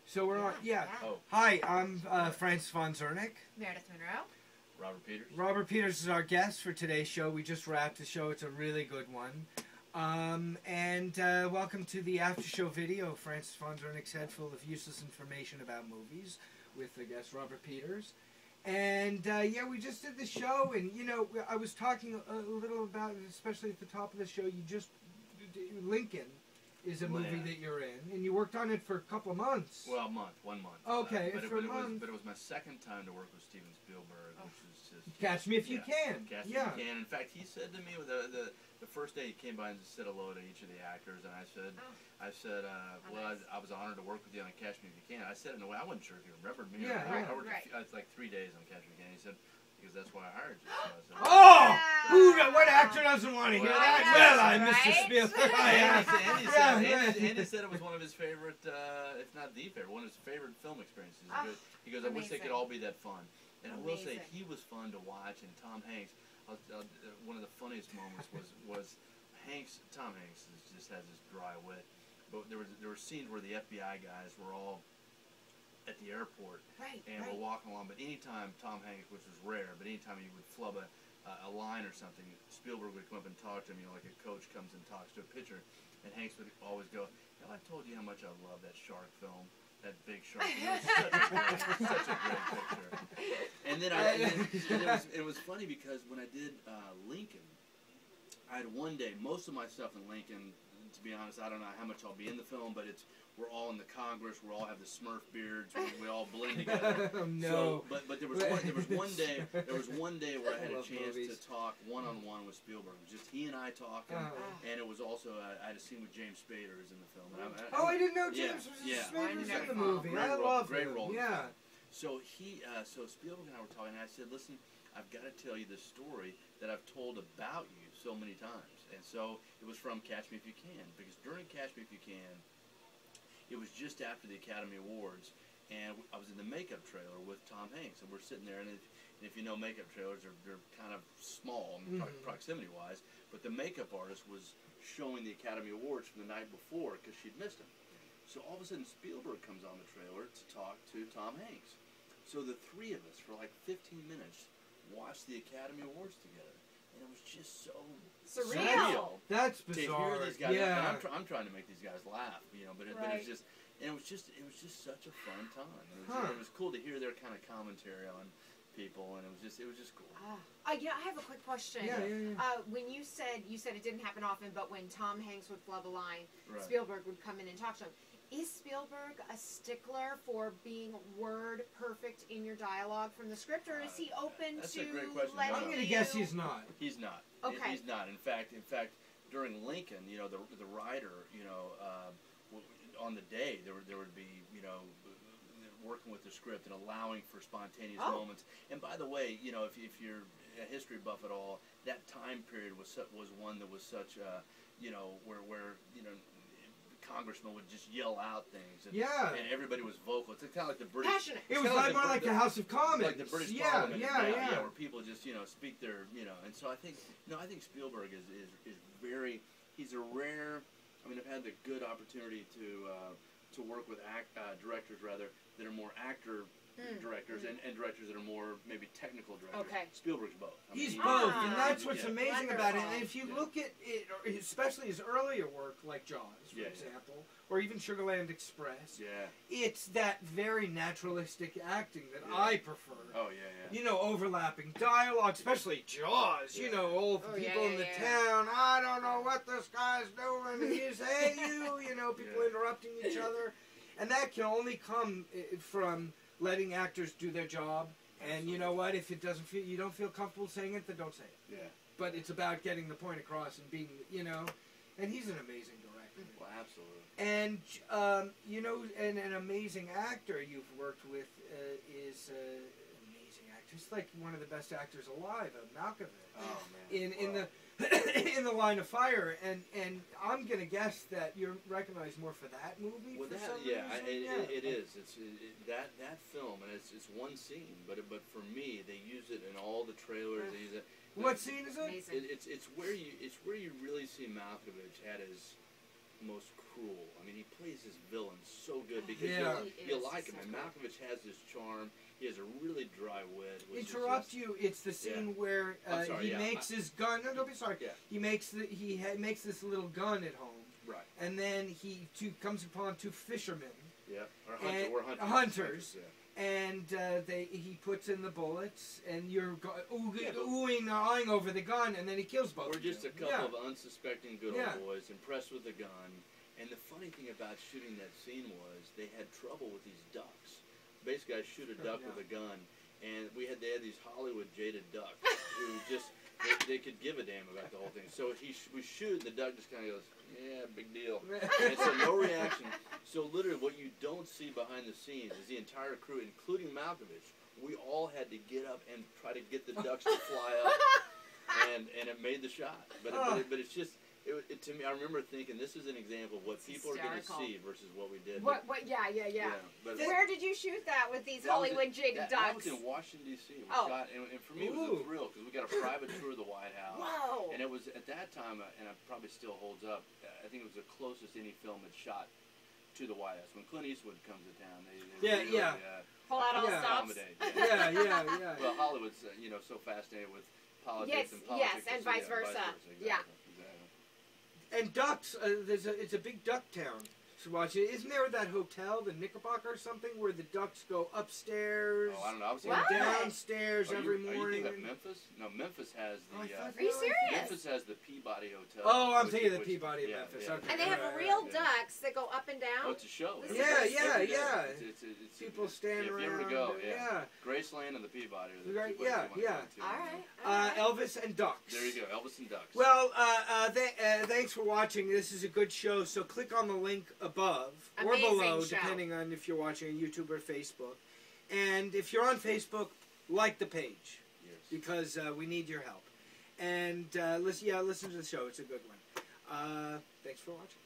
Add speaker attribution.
Speaker 1: So we're on. Yeah.
Speaker 2: Oh.
Speaker 1: Hi, I'm Francis von Zerneck.
Speaker 3: Meredith Monroe.
Speaker 2: Robert Peters.
Speaker 1: Robert Peters is our guest for today's show. We just wrapped the show. It's a really good one. Welcome to the after show video. Francis von Zerneck's head full of useless information about movies with the guest Robert Peters. And yeah, we just did the show, and you know, I was talking a little about it, especially at the top of the show. You just Lincoln is a movie that you're in, and you worked on it for a couple of months.
Speaker 2: Well, 1 month.
Speaker 1: Okay,
Speaker 2: but
Speaker 1: for a
Speaker 2: month.
Speaker 1: month.
Speaker 2: But it was my second time to work with Steven Spielberg, which is just
Speaker 1: Catch me if you can.
Speaker 2: Catch me if you can. In fact, he said to me the first day he came by and said hello to each of the actors, and I said, well, I was honored to work with you on Catch Me If You Can. I said it in a way I wasn't sure if he remembered me.
Speaker 1: Yeah,
Speaker 2: I worked it's like 3 days on Catch Me If You Can. He said, because that's why I hired you. So I said,
Speaker 1: oh! What actor doesn't want to hear that? Well, I'm Mr. Spielberg.
Speaker 2: Andy said it was one of his favorite, if not the favorite, one of his favorite film experiences. He goes, I wish they could all be that fun. And I will say, he was fun to watch, and Tom Hanks, one of the funniest moments was Tom Hanks just has this dry wit, but there were scenes where the FBI guys were all at the airport, and we're walking along, but anytime Tom Hanks, which was rare, but anytime he would flub a line or something, Spielberg would come up and talk to him, you know, like a coach comes and talks to a pitcher, and Hanks would always go, I told you how much I love that shark film. That big shark. Such a great picture. And then it was funny because when I did Lincoln, I had one day, most of my stuff in Lincoln, to be honest, I don't know how much I'll be in the film, but we're all in the Congress, we all have the Smurf beards, we all blend together.
Speaker 1: Oh, no.
Speaker 2: So, but there was one day where I had a chance to talk one-on-one with Spielberg. It was just he and I talking, and it was also I had a scene with James Spader who's in the film. And
Speaker 1: I didn't know James Spader was in the movie. I love
Speaker 2: great
Speaker 1: him.
Speaker 2: role.
Speaker 1: Yeah.
Speaker 2: So so Spielberg and I were talking, and I said, listen, I've got to tell you this story that I've told about you so many times. And so it was from Catch Me If You Can, because during Catch Me If You Can, it was just after the Academy Awards, and I was in the makeup trailer with Tom Hanks, and we're sitting there, and if you know makeup trailers, they're kind of small, proximity-wise, but the makeup artist was showing the Academy Awards from the night before because she'd missed them. So all of a sudden, Spielberg comes on the trailer to talk to Tom Hanks. So the three of us, for like 15 minutes, watched the Academy Awards together. And it was just so surreal.
Speaker 1: That's
Speaker 2: To
Speaker 1: bizarre.
Speaker 2: hear these guys,
Speaker 1: yeah.
Speaker 2: I'm trying to make these guys laugh, you know. But it's just, and it was just such a fun time. It was cool to hear their kind of commentary on people, and it was just cool.
Speaker 3: Yeah, I have a quick question.
Speaker 1: Yeah.
Speaker 3: When you said it didn't happen often, but when Tom Hanks would flub a line, Spielberg would come in and talk to him. Is Spielberg a stickler for being word perfect in your dialogue from the script, or is he open to
Speaker 2: a great question.
Speaker 3: letting
Speaker 1: I'm going to guess he's not.
Speaker 2: He's not.
Speaker 3: Okay.
Speaker 2: He's not. In fact, during Lincoln, you know, the writer, you know, on the day there would be, you know, working with the script and allowing for spontaneous moments. And by the way, you know, if you're a history buff at all, that time period was one that was such, you know, where you know, congressmen would just yell out things, and everybody was vocal. It's kind of like the British.
Speaker 3: Passionate.
Speaker 1: It was more like the House of Commons.
Speaker 2: Like the British Parliament. Where people just, you know, speak their, you know. And so I think Spielberg is very. He's a rare. I mean, I've had the good opportunity to work with directors that are more actor directors and directors that are more maybe technical directors.
Speaker 3: Okay.
Speaker 2: Spielberg's both.
Speaker 1: He's both, and that's what's amazing about it. And if you look at it, especially his earlier work, like Jaws, for example, or even Sugarland Express, it's that very naturalistic acting that I prefer.
Speaker 2: Oh, yeah.
Speaker 1: You know, overlapping dialogue, especially Jaws. You know, all the people in the town, I don't know what this guy's doing. He's, hey, you know, people interrupting each other. And that can only come from letting actors do their job, and you know what? If it doesn't feel, you don't feel comfortable saying it, then don't say it.
Speaker 2: Yeah.
Speaker 1: But it's about getting the point across and being, you know, and he's an amazing director.
Speaker 2: Well, absolutely.
Speaker 1: And you know, and an amazing actor you've worked with is an amazing actor. He's like one of the best actors alive, Malkovich.
Speaker 2: Oh man.
Speaker 1: In the in the Line of Fire, and I'm gonna guess that you're recognized more for that movie.
Speaker 2: Well,
Speaker 1: for some
Speaker 2: reason. It is. That film, and it's one scene, but for me, they use it in all the trailers. They use it.
Speaker 1: What scene is it?
Speaker 2: It's where you really see Malkovich at his most cruel. I mean, he plays this villain so good because you like him. And Malkovich has this charm. He has a really dry wit.
Speaker 1: Interrupt you. It's the scene where he makes his gun. No, don't be sorry. Yeah. He makes makes this little gun at home. Right. And then he comes upon two fishermen. Yeah. Or hunters. Yeah. And he puts in the bullets, and you're oohing and eyeing over the gun, and then he kills both.
Speaker 2: We're just a couple of unsuspecting good old boys, impressed with the gun. And the funny thing about shooting that scene was they had trouble with these ducks. Basically, I shoot a duck with a gun, and they had these Hollywood jaded ducks who just they could give a damn about the whole thing. So we shoot, and the duck just kind of goes, yeah, big deal. And so no reaction. So literally, what you don't see behind the scenes is the entire crew, including Malkovich. We all had to get up and try to get the ducks to fly up, and it made the shot. But it's just. To me, I remember thinking this is an example of what people are going to see versus what we did.
Speaker 3: Yeah. But where did you shoot that with these Hollywood jaded ducks?
Speaker 2: That was in Washington, D.C. We shot, and for me it was a thrill because we got a private tour of the White House. Whoa! And it was at that time, and it probably still holds up. I think it was the closest any film had shot to the White House. When Clint Eastwood comes to town, they
Speaker 3: pull out all stops.
Speaker 1: Yeah.
Speaker 2: Well, Hollywood's so fascinated with politics and politics.
Speaker 3: Yes, and vice versa.
Speaker 2: Exactly.
Speaker 3: Yeah.
Speaker 1: And ducks, it's a big duck town to watch it. Isn't there that hotel, the Knickerbocker or something, where the ducks go upstairs?
Speaker 2: Oh, I don't know.
Speaker 1: And downstairs every morning.
Speaker 2: Are you thinking of Memphis? No, Memphis has the...
Speaker 3: are you serious?
Speaker 2: Memphis has the Peabody Hotel.
Speaker 1: Oh, I'm thinking of the Peabody of Memphis.
Speaker 2: Yeah.
Speaker 1: Okay.
Speaker 3: And they have real ducks that go up and down?
Speaker 2: Oh, it's a show.
Speaker 1: Yeah.
Speaker 2: It's
Speaker 1: People stand around.
Speaker 2: If you ever to go, Graceland and the Peabody are the two
Speaker 3: All right.
Speaker 1: Elvis and ducks.
Speaker 2: There you go, Elvis and ducks.
Speaker 1: Well, thanks for watching. This is a good show, so click on the link above or below, depending on if you're watching on YouTube or Facebook. And if you're on Facebook, like the page, because we need your help. And listen to the show. It's a good one. Thanks for watching.